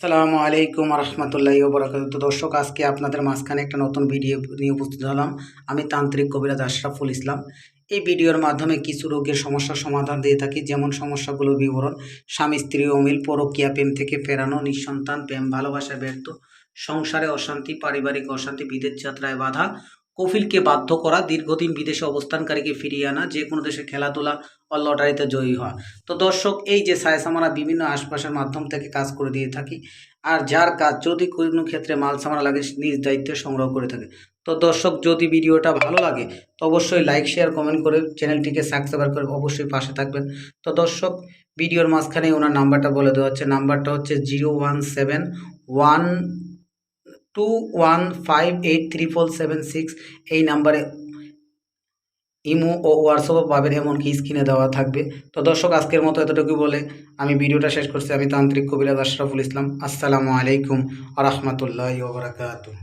আসসালামু আলাইকুম রহমতুল্লাহি ওবরাকাতুহু। তো দর্শক, আজকে আপনাদের মাঝখানে একটা নতুন ভিডিও নিয়ে উপস্থিত হলাম। আমি তান্ত্রিক কবিরাজ আশরাফুল ইসলাম। এই ভিডিওর মাধ্যমে কিছু রোগের সমস্যার সমাধান দিয়ে থাকি, যেমন সমস্যাগুলোর বিবরণ: স্বামী স্ত্রী অমিল, পরকীয়া, প্রেম থেকে ফেরানো, নিঃসন্তান, প্রেম ভালোবাসায় ব্যর্থ, সংসারে অশান্তি, পারিবারিক অশান্তি, বিদেশ যাত্রায় বাধা, কফিলকে বাধ্য করা, দীর্ঘদিন বিদেশে অবস্থানকারীকে ফিরিয়ে আনা, যে কোনো দেশে খেলাধুলা ও লটারিতে জয়ী হওয়া। তো দর্শক, এই যে সায়েস আমরা বিভিন্ন আশপাশের মাধ্যম থেকে কাজ করে দিয়ে থাকি। আর যার কাজ যদি কোনো ক্ষেত্রে মাল সামানা লাগে নিজ দায়িত্বে সংগ্রহ করে থাকে। তো দর্শক, যদি ভিডিওটা ভালো লাগে তো অবশ্যই লাইক শেয়ার কমেন্ট করে চ্যানেলটিকে সাবস্ক্রাইব করে অবশ্যই পাশে থাকবেন। তো দর্শক, ভিডিওর মাঝখানে ওনার নাম্বারটা বলে দেওয়া হচ্ছে। নাম্বারটা হচ্ছে 01712158347 এই নাম্বারে ইমো ও হোয়াটসঅ্যাপও পাবেন, এমনকি স্ক্রিনে দেওয়া থাকবে। তো দর্শক, আজকের মতো এতটুকু বলে আমি ভিডিওটা শেষ করছি। আমি তান্ত্রিক কবিরাজ আশরাফুল ইসলাম। আসসালামু আলাইকুম আ রহমতুল্লাহি ওয়া বারাকাতুহু।